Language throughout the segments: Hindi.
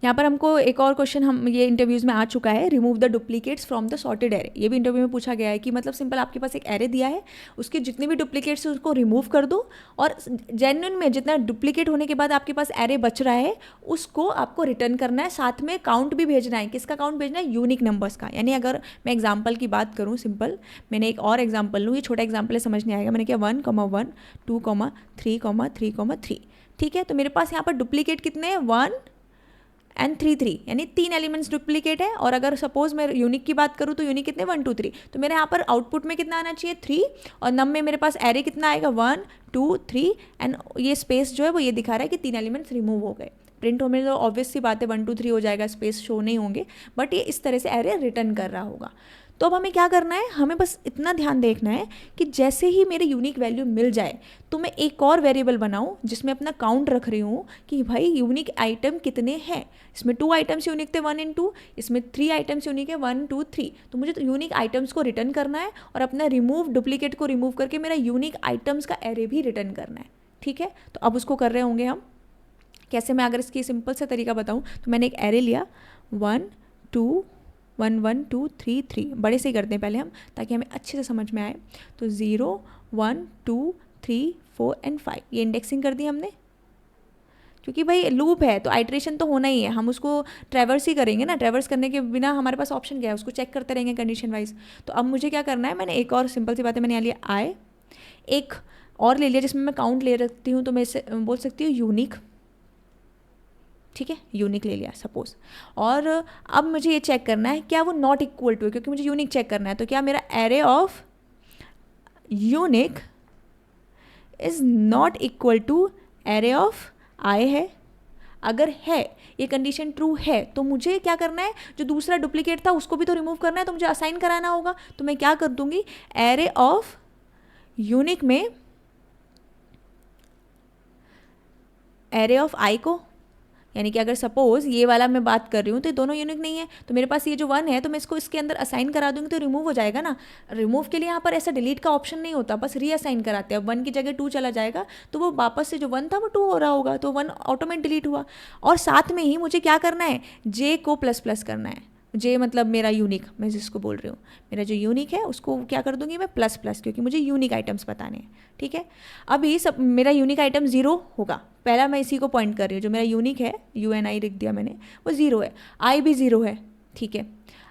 यहाँ पर हमको एक और क्वेश्चन हम ये इंटरव्यूज़ में आ चुका है, remove the duplicates from the sorted array. ये भी इंटरव्यू में पूछा गया है कि मतलब सिंपल आपके पास एक एरे दिया है, उसके जितने भी डुप्लीकेट्स हैं उसको रिमूव कर दो, और जेन्युइन में जितना डुप्लीकेट होने के बाद आपके पास एरे बच रहा है उसको आपको रिटर्न करना है, साथ में काउंट भी भेजना है। किसका काउंट भेजना है? यूनिक नंबर्स का। यानी अगर मैं एग्जाम्पल की बात करूँ, सिंपल मैंने एक और एग्जाम्पल लूँ, ये छोटा एग्जाम्पल है, समझ नहीं आएगा। मैंने क्या 1, 1, 2, 3, 3, 3, ठीक है। तो मेरे पास यहाँ पर डुप्लीकेट कितने हैं? 1 एंड 3, 3, यानी 3 एलिमेंट्स डुप्लीकेट है। और अगर सपोज मैं यूनिक की बात करूँ तो यूनिक कितने? 1, 2, 3। तो मेरे यहाँ पर आउटपुट में कितना आना चाहिए? 3, और नम में मेरे पास एरे कितना आएगा? 1, 2, 3, एंड ये स्पेस जो है वो ये दिखा रहा है कि 3 एलिमेंट्स रिमूव हो गए। प्रिंट होने तो ऑब्वियस सी बात है 1, 2, 3 हो जाएगा, स्पेस शो नहीं होंगे, बट ये इस तरह से एरे रिटर्न कर रहा होगा। तो अब हमें क्या करना है? हमें बस इतना ध्यान देखना है कि जैसे ही मेरे यूनिक वैल्यू मिल जाए तो मैं एक और वेरिएबल बनाऊं जिसमें अपना काउंट रख रही हूँ कि भाई यूनिक आइटम कितने हैं। इसमें 2 आइटम्स यूनिक थे, 1 and 2, इसमें 3 आइटम्स यूनिक है, 1, 2, 3। तो मुझे तो यूनिक आइटम्स को रिटर्न करना है और अपना डुप्लीकेट को रिमूव करके मेरा यूनिक आइटम्स का एरे भी रिटर्न करना है, ठीक है। तो अब उसको कर रहे होंगे हम कैसे। मैं अगर इसकी सिंपल सा तरीका बताऊँ तो मैंने एक एरे लिया 1, 2, 1, 1, 2, 3, 3, बड़े से ही करते हैं पहले हम ताकि हमें अच्छे से समझ में आए। तो 0, 1, 2, 3, 4 एंड 5, ये इंडेक्सिंग कर दी हमने, क्योंकि भाई लूप है तो आइट्रेशन तो होना ही है, हम उसको ट्रैवर्स ही करेंगे ना। ट्रैवर्स करने के बिना हमारे पास ऑप्शन क्या है? उसको चेक करते रहेंगे कंडीशन वाइज। तो अब मुझे क्या करना है? मैंने एक और सिंपल सी बात है, मैंने यहाँ लिया आई, एक और ले लिया जिसमें मैं काउंट ले रखती हूँ, तो मैं इसे बोल सकती हूँ यूनिक, ठीक है, यूनिक ले लिया सपोज। और अब मुझे ये चेक करना है क्या वो नॉट इक्वल टू है, क्योंकि मुझे यूनिक चेक करना है। तो क्या मेरा array of unique is not equal to array of i है? अगर है, ये कंडीशन ट्रू है, तो मुझे क्या करना है? जो दूसरा डुप्लीकेट था उसको भी तो रिमूव करना है, तो मुझे असाइन कराना होगा। तो मैं क्या कर दूंगी? एरे ऑफ यूनिक में एरे ऑफ आई को, यानी कि अगर सपोज ये वाला मैं बात कर रही हूँ तो ये दोनों यूनिक नहीं है, तो मेरे पास ये जो 1 है तो मैं इसको इसके अंदर असाइन करा दूंगी तो रिमूव हो जाएगा ना। रिमूव के लिए यहाँ पर ऐसा डिलीट का ऑप्शन नहीं होता, बस रीअसाइन कराते हैं। 1 की जगह 2 चला जाएगा तो वो वापस से जो 1 था वो 2 हो रहा होगा, तो 1 ऑटोमेटिक डिलीट हुआ। और साथ में ही मुझे क्या करना है? जे को प्लस प्लस करना है। जे मतलब मेरा यूनिक, मैं जिसको बोल रही हूँ मेरा जो यूनिक है उसको क्या कर दूंगी मैं? प्लस प्लस, क्योंकि मुझे यूनिक आइटम्स बताने हैं, ठीक है। अभी सब मेरा यूनिक आइटम 0 होगा, पहला मैं इसी को पॉइंट कर रही हूँ, जो मेरा यूनिक है UNI लिख दिया मैंने, वो 0 है, आई भी 0 है, ठीक है।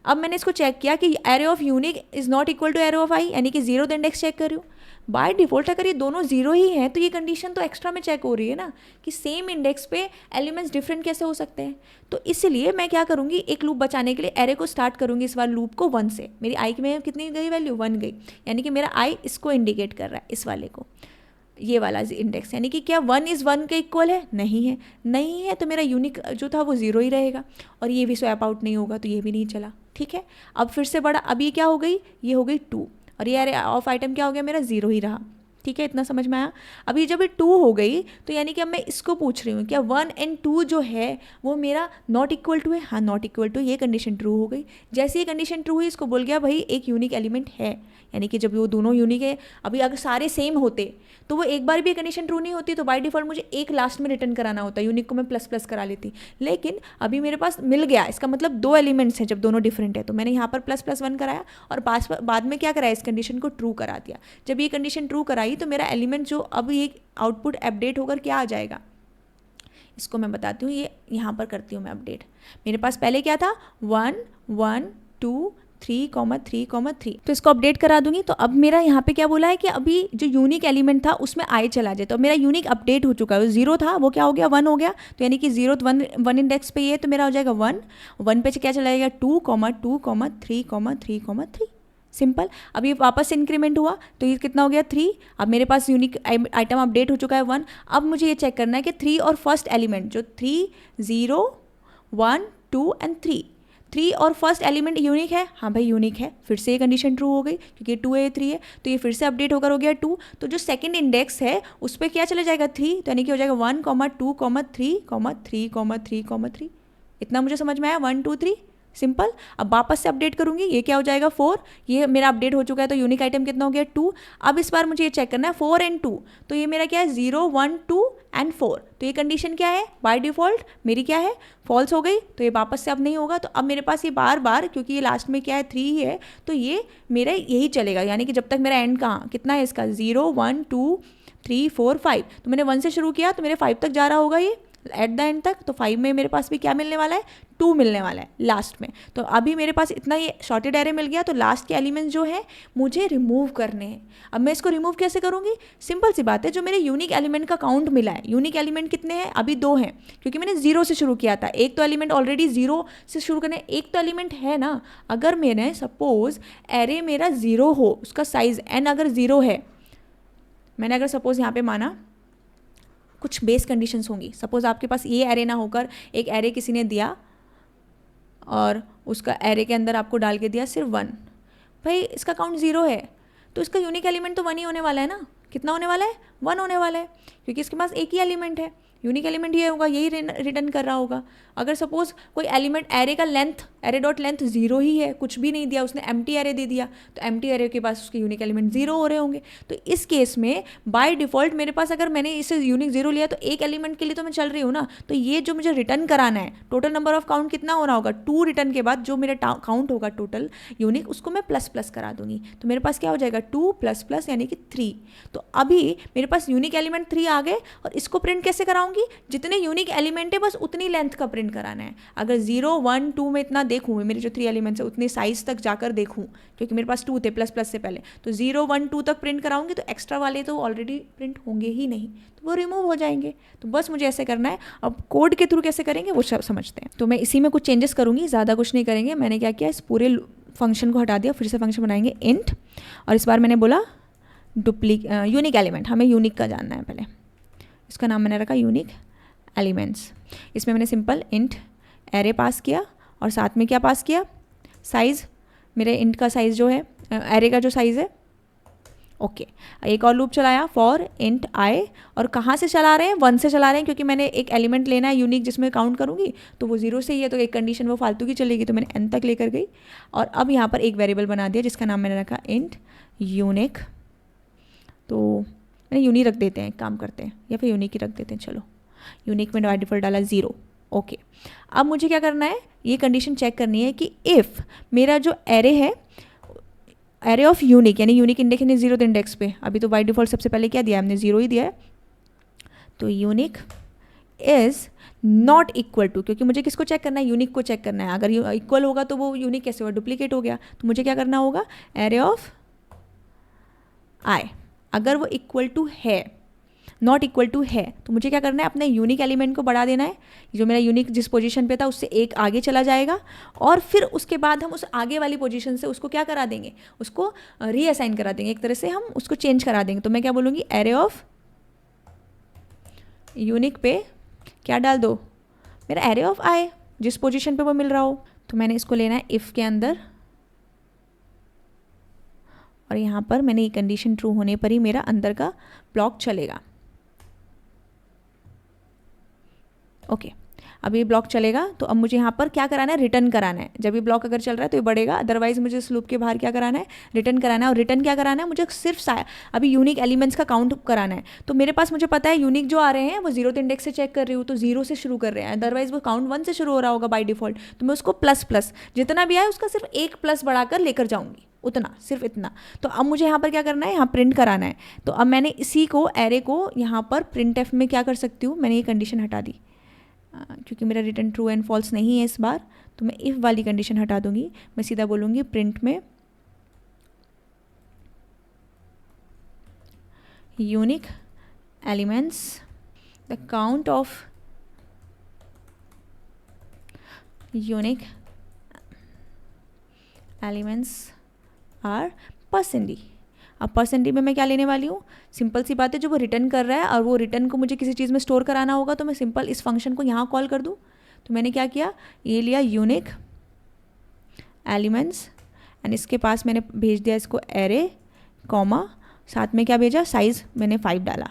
अब मैंने इसको चेक किया कि array of unique is not equal to array of i, यानी कि 0th इंडेक्स चेक कर रही हूँ। बाय डिफॉल्ट अगर ये दोनों 0 ही हैं तो ये कंडीशन तो एक्स्ट्रा में चेक हो रही है ना, कि सेम इंडेक्स पे एलिमेंट्स डिफरेंट कैसे हो सकते हैं। तो इसलिए मैं क्या करूँगी? एक लूप बचाने के लिए एरे को स्टार्ट करूँगी इस बार लूप को 1 से। मेरी आई में कितनी गई वैल्यू? 1 गई, यानी कि मेरा आई इसको इंडिकेट कर रहा है, इस वाले को, ये वाला इंडेक्स। यानी कि क्या 1 इज़ 1 के इक्वल है? नहीं है, नहीं है तो मेरा यूनिक जो था वो 0 ही रहेगा, और ये भी स्वैप आउट नहीं होगा तो ये भी नहीं चला, ठीक है। अब फिर से बड़ा, अब ये क्या हो गई? ये हो गई 2, और ये एरे ऑफ आइटम क्या हो गया? मेरा 0 ही रहा, ठीक है। इतना समझ में आया? अभी जब ये 2 हो गई तो यानी कि अब मैं इसको पूछ रही हूँ क्या 1 and 2 जो है वो मेरा नॉट इक्वल टू है? हाँ, नॉट इक्वल टू, ये कंडीशन ट्रू हो गई। जैसे ये कंडीशन ट्रू हुई, इसको बोल गया भाई एक यूनिक एलिमेंट है, यानी कि जब वो दोनों यूनिक है। अभी अगर सारे सेम होते तो वो एक बार भी कंडीशन ट्रू नहीं होती, तो बाय डिफॉल्ट मुझे एक लास्ट में रिटर्न कराना होता, यूनिक को मैं प्लस प्लस करा लेती। लेकिन अभी मेरे पास मिल गया, इसका मतलब 2 एलिमेंट्स हैं जब दोनों डिफरेंट है, तो मैंने यहाँ पर प्लस प्लस 1 कराया और बाद में क्या कराया? इस कंडीशन को ट्रू करा दिया। जब ये कंडीशन ट्रू कराई तो मेरा एलिमेंट जो अब ये आउटपुट अपडेट होकर क्या आ जाएगा, इसको मैं बताती हूँ। ये यहाँ पर करती हूँ मैं अपडेट। मेरे पास पहले क्या था? 1, 1, 2, 3, 3, 3, तो इसको अपडेट करा दूंगी। तो अब मेरा यहाँ पे क्या बोला है कि अभी जो यूनिक एलिमेंट था उसमें आई चला जाए, तो मेरा यूनिक अपडेट हो चुका है। 0 था वो क्या हो गया? 1 हो गया, तो यानी कि 0th 1 इंडेक्स पे ये, तो मेरा हो जाएगा 1, 1 पे क्या चला जाएगा? 2, 2, 3, 3, 3। सिंपल। अब ये वापस से इंक्रीमेंट हुआ तो ये कितना हो गया? 3। अब मेरे पास यूनिक आइटम अपडेट हो चुका है 1। अब मुझे ये चेक करना है कि 3 और फर्स्ट एलिमेंट जो 3, 0, 1, 2 एंड 3 और फर्स्ट एलिमेंट यूनिक है? हाँ भाई यूनिक है। फिर से ये कंडीशन ट्रू हो गई क्योंकि 2 है 3 है, तो ये फिर से अपडेट होकर हो गया 2। तो जो सेकंड इंडेक्स है उस पर क्या चला जाएगा? 3, तो यानी कि हो जाएगा 1, 2, 3, 3, 3, 3। इतना मुझे समझ में आया? 1, 2, 3। सिंपल। अब वापस से अपडेट करूंगी, ये क्या हो जाएगा 4, ये मेरा अपडेट हो चुका है, तो यूनिक आइटम कितना हो गया 2। अब इस बार मुझे ये चेक करना है 4 एंड 2, तो ये मेरा क्या है 0 1 2 एंड 4, तो ये कंडीशन क्या है बाय डिफॉल्ट मेरी क्या है फॉल्स हो गई, तो ये वापस से अब नहीं होगा। तो अब मेरे पास ये बार बार, क्योंकि ये लास्ट में क्या है 3 ही है, तो ये मेरा यही चलेगा, यानी कि जब तक मेरा एंड कहाँ कितना है इसका 0 1 2 3 4 5, तो मैंने 1 से शुरू किया तो मेरे 5 तक जा रहा होगा ये एट द एंड तक, तो 5 में मेरे पास भी क्या मिलने वाला है 2 मिलने वाला है लास्ट में। तो अभी मेरे पास इतना ये शॉर्टेड एरे मिल गया, तो लास्ट के एलिमेंट्स जो है मुझे रिमूव करने हैं। अब मैं इसको रिमूव कैसे करूँगी, सिंपल सी बात है, जो मेरे यूनिक एलिमेंट का काउंट मिला है, यूनिक एलिमेंट कितने हैं अभी 2 हैं, क्योंकि मैंने 0 से शुरू किया था। एक तो एलिमेंट ऑलरेडी 0 से शुरू करने, एक तो एलिमेंट है ना, अगर मैंने सपोज एरे मेरा 0 हो, उसका साइज n अगर 0 है, मैंने अगर सपोज यहाँ पे माना कुछ बेस कंडीशंस होंगी, सपोज आपके पास ये एरे ना होकर एक एरे किसी ने दिया और उसका एरे के अंदर आपको डाल के दिया सिर्फ 1, भाई इसका काउंट 0 है, तो इसका यूनिक एलिमेंट तो 1 ही होने वाला है ना। कितना होने वाला है 1 होने वाला है, क्योंकि इसके पास एक ही एलिमेंट है, यूनिक एलिमेंट ये होगा, यही रिटर्न कर रहा होगा। अगर सपोज कोई एलिमेंट एरे का लेंथ, एरे डॉट लेंथ 0 ही है, कुछ भी नहीं दिया, उसने एम्प्टी एरे दे दिया, तो एम्प्टी एरे के पास उसके यूनिक एलिमेंट 0 हो रहे होंगे। तो इस केस में बाय डिफॉल्ट मेरे पास, अगर मैंने इसे यूनिक 0 लिया, तो एक एलिमेंट के लिए तो मैं चल रही हूँ ना, तो ये जो मुझे रिटर्न कराना है, टोटल नंबर ऑफ काउंट कितना हो रहा होगा 2, रिटर्न के बाद जो मेरा काउंट होगा टोटल यूनिक, उसको मैं प्लस प्लस करा दूंगी, तो मेरे पास क्या हो जाएगा 2 प्लस प्लस यानी कि 3। तो अभी मेरे पास यूनिक एलिमेंट 3 आ गए, और इसको प्रिंट कैसे कराऊंगी, जितने यूनिक एलिमेंट है बस उतनी लेंथ का प्रिंट कराना है। अगर 0 1 2 में इतना देखूँ, मेरे जो 3 एलिमेंट्स है उतनी साइज तक जाकर देखूँ, क्योंकि मेरे पास 2 थे प्लस प्लस से पहले, तो 0 1 2 तक प्रिंट कराऊंगी, तो एक्स्ट्रा वाले तो ऑलरेडी प्रिंट होंगे ही नहीं, तो वो रिमूव हो जाएंगे। तो बस मुझे ऐसे करना है। अब कोड के थ्रू कैसे करेंगे वो समझते हैं। तो मैं इसी में कुछ चेंजेस करूँगी, ज़्यादा कुछ नहीं करेंगे। मैंने क्या किया, इस पूरे फंक्शन को हटा दिया, फिर से फंक्शन बनाएंगे इंट, और इस बार मैंने बोला यूनिक एलिमेंट, हमें यूनिक का जानना है पहले, इसका नाम मैंने रखा यूनिक एलिमेंट्स। इसमें मैंने सिंपल इंट एरे पास किया, और साथ में क्या पास किया साइज़, मेरे इंट का साइज़ जो है एरे का जो साइज़ है, ओके। एक और लूप चलाया फॉर इंट आई, और कहाँ से चला रहे हैं 1 से चला रहे हैं, क्योंकि मैंने एक एलिमेंट लेना है यूनिक जिसमें काउंट करूँगी, तो वो 0 से ही है, तो एक कंडीशन वो फालतू की चलेगी, तो मैंने n तक लेकर गई। और अब यहाँ पर एक वेरिएबल बना दिया जिसका नाम मैंने रखा इंट यूनिक, तो मैंने यूनिक रख देते हैं, काम करते हैं, या फिर यूनिक ही रख देते हैं, चलो यूनिक में बाय डिफॉल्ट डाला 0, ओके। अब मुझे क्या करना है, ये कंडीशन चेक करनी है कि इफ़ मेरा जो एरे है, एरे ऑफ यूनिक, यानी यूनिक इंडेक्स ने 0th इंडेक्स पे, अभी तो बाय डिफॉल्ट सबसे पहले क्या दिया हमने 0 ही दिया है, तो unique is not equal to, क्योंकि मुझे किसको चेक करना है यूनिक को चेक करना है, अगर इक्वल होगा तो वो यूनिक कैसे हुआ डुप्लीकेट हो गया, तो मुझे क्या करना होगा एरे ऑफ आई, अगर वो इक्वल टू है, नॉट इक्वल टू है, तो मुझे क्या करना है अपने यूनिक एलिमेंट को बढ़ा देना है, जो मेरा यूनिक जिस पोजीशन पे था उससे एक आगे चला जाएगा, और फिर उसके बाद हम उस आगे वाली पोजीशन से उसको क्या करा देंगे, उसको रीअसाइन करा देंगे, एक तरह से हम उसको चेंज करा देंगे। तो मैं क्या बोलूँगी एरे ऑफ यूनिक पे क्या डाल दो, मेरा एरे ऑफ आई जिस पोजीशन पे वो मिल रहा हो, तो मैंने इसको लेना है इफ़ के अंदर, और यहाँ पर मैंने ये कंडीशन ट्रू होने पर ही मेरा अंदर का ब्लॉक चलेगा, ओके। अब ये ब्लॉक चलेगा, तो अब मुझे यहाँ पर क्या कराना है रिटर्न कराना है, जब ये ब्लॉक अगर चल रहा है तो ये बढ़ेगा, अदरवाइज मुझे इस लूप के बाहर क्या कराना है रिटर्न कराना है। और रिटर्न क्या कराना है, मुझे सिर्फ अभी यूनिक एलिमेंट्स का काउंट कराना है, तो मेरे पास मुझे पता है यूनिक जो आ रहे हैं वो 0th इंडेक्स से चेक कर रही हूँ, तो 0 से शुरू कर रहे हैं, अदरवाइज वो काउंट 1 से शुरू हो रहा होगा बाई डिफॉल्ट, तो मैं उसको प्लस प्लस जितना भी आए उसका सिर्फ एक प्लस बढ़ाकर लेकर जाऊँगी, उतना सिर्फ इतना। तो अब मुझे यहाँ पर क्या करना है, यहाँ प्रिंट कराना है, तो अब मैंने इसी को एरे को यहाँ पर प्रिंट एफ में क्या कर सकती हूँ, मैंने ये कंडीशन हटा दी, क्योंकि मेरा रिटर्न ट्रू एंड फॉल्स नहीं है इस बार, तो मैं इफ़ वाली कंडीशन हटा दूंगी, मैं सीधा बोलूँगी प्रिंट में unique elements the count of unique elements are %d। अब %d में मैं क्या लेने वाली हूँ, सिंपल सी बात है, जो वो रिटर्न कर रहा है और वो रिटर्न को मुझे किसी चीज़ में स्टोर कराना होगा, तो मैं सिंपल इस फंक्शन को यहाँ कॉल कर दूँ। तो मैंने क्या किया, ये लिया यूनिक एलिमेंट्स एंड इसके पास मैंने भेज दिया इसको एरे कॉमा, साथ में क्या भेजा साइज़ मैंने 5 डाला,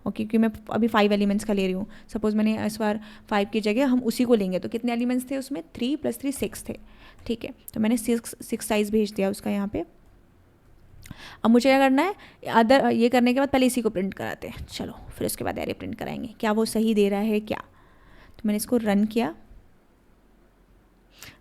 और क्योंकि मैं अभी 5 एलिमेंट्स का ले रही हूँ, सपोज़ मैंने इस बार 5 की जगह हम उसी को लेंगे, तो कितने एलिमेंट्स थे उसमें, 3 + 3 6 थे, ठीक है। तो मैंने 6 साइज़ भेज दिया उसका यहाँ पे। अब मुझे क्या करना है, अदर ये करने के बाद पहले इसी को प्रिंट कराते हैं, चलो फिर उसके बाद एरे प्रिंट कराएंगे, क्या वो सही दे रहा है क्या। तो मैंने इसको रन किया,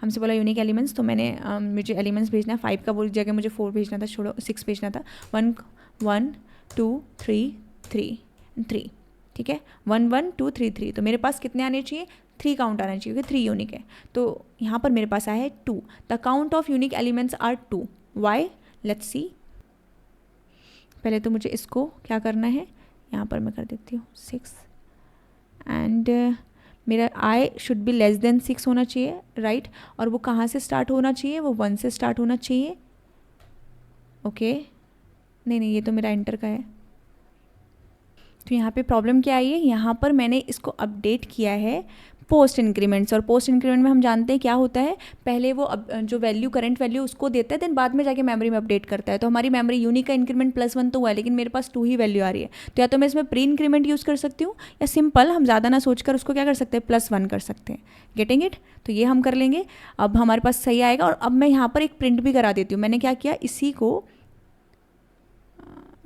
हमसे बोला यूनिक एलिमेंट्स, तो मैंने मुझे एलिमेंट्स भेजना है, 5 का बोल जगह मुझे 4 भेजना था, छोड़ो 6 भेजना था। 1 1 2 3 3 3, ठीक है, 1 1 2 3 3। तो मेरे पास कितने आने चाहिए, 3 काउंट आना चाहिए क्योंकि 3 यूनिक है। तो यहाँ पर मेरे पास आया है 2। The count of unique elements are 2। Why, let's see. पहले तो मुझे इसको क्या करना है, यहाँ पर मैं कर देती हूँ 6 एंड मेरा I should be less than 6 होना चाहिए, राइट। और वो कहाँ से स्टार्ट होना चाहिए, वो 1 से स्टार्ट होना चाहिए, ओके। नहीं, ये तो मेरा एंटर का है। तो यहाँ पे प्रॉब्लम क्या आई है, यहाँ पर मैंने इसको अपडेट किया है पोस्ट इंक्रीमेंट्स, और पोस्ट इंक्रीमेंट में हम जानते हैं क्या होता है, पहले वो जो वैल्यू करंट वैल्यू उसको देता है, देन बाद में जाके मेमोरी में अपडेट करता है। तो हमारी मेमोरी यूनिक का इंक्रीमेंट +1 तो हुआ है, लेकिन मेरे पास 2 ही वैल्यू आ रही है। तो या तो मैं इसमें प्री इंक्रीमेंट यूज़ कर सकती हूँ, या सिंपल हम ज़्यादा ना सोचकर उसको क्या कर सकते हैं, +1 कर सकते हैं। Getting it. तो ये हम कर लेंगे, अब हमारे पास सही आएगा। और अब मैं यहाँ पर एक प्रिंट भी करा देती हूँ। मैंने क्या किया, इसी को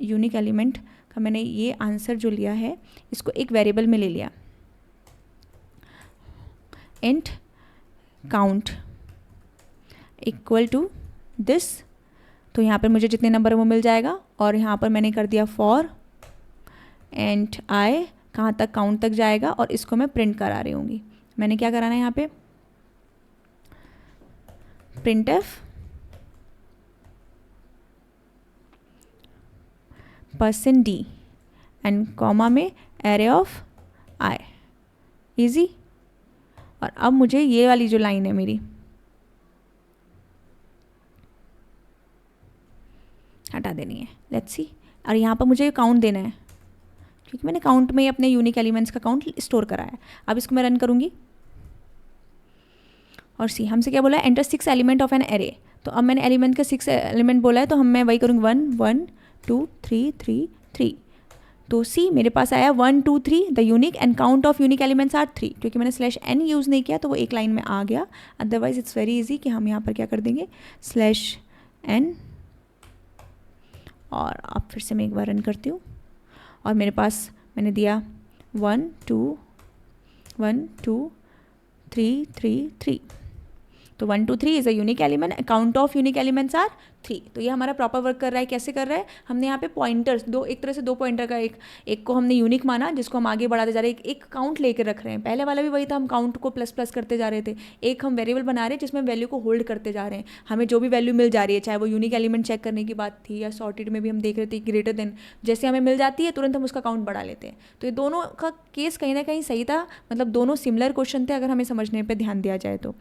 यूनिक एलिमेंट का मैंने ये आंसर जो लिया है, इसको एक वेरिएबल में ले लिया, int count equal to this. तो यहाँ पर मुझे जितने नंबर है वो मिल जाएगा। और यहाँ पर मैंने कर दिया फॉर एंड आई कहाँ तक, काउंट तक जाएगा, और इसको मैं प्रिंट करा रही होंगी। मैंने क्या कराना है यहाँ पे, printf %d एंड कॉमा में एरे ऑफ आई, इजी। और अब मुझे ये वाली जो लाइन है मेरी हटा देनी है, लेट्स सी। और यहाँ पर मुझे काउंट देना है, क्योंकि मैंने काउंट में ही अपने यूनिक एलिमेंट्स का काउंट स्टोर करा है। अब इसको मैं रन करूँगी और सी हमसे क्या बोला है, enter 6 element of an array. तो अब मैंने एलिमेंट का 6 एलिमेंट बोला है, तो मैं वही करूँगी 1 1 2 3 3 3। तो सी मेरे पास आया 1 2 3, the unique and count of unique elements are 3। क्योंकि मैंने /n यूज़ नहीं किया तो वो एक लाइन में आ गया। अदरवाइज इट्स वेरी इजी कि हम यहाँ पर क्या कर देंगे, /n। और अब फिर से मैं एक बार रन करती हूँ, और मेरे पास मैंने दिया 1 2 1 2 3 3 3। तो 1 2 3 is a unique element, count of unique elements are 3। तो ये हमारा प्रॉपर वर्क कर रहा है। कैसे कर रहा है, हमने यहाँ पे पॉइंटर्स एक तरह से 2 पॉइंटर का एक को हमने यूनिक माना, जिसको हम आगे बढ़ाते जा रहे हैं, एक काउंट लेकर रख रहे हैं। पहले वाला भी वही था, हम काउंट को ++ करते जा रहे थे। एक हम वेरिएबल बना रहे हैं जिसमें वैल्यू को होल्ड करते जा रहे हैं। हमें जो भी वैल्यू मिल जा रही है, चाहे वो यूनिक एलिमेंट चेक करने की बात थी, या सॉर्टेड में भी हम देख रहे थे ग्रेटर देन, जैसे हमें मिल जाती है तुरंत हम उसका काउंट बढ़ा लेते हैं। तो ये दोनों का केस कहीं ना कहीं सही था, मतलब दोनों सिमिलर क्वेश्चन थे अगर हमें समझने पर ध्यान दिया जाए तो।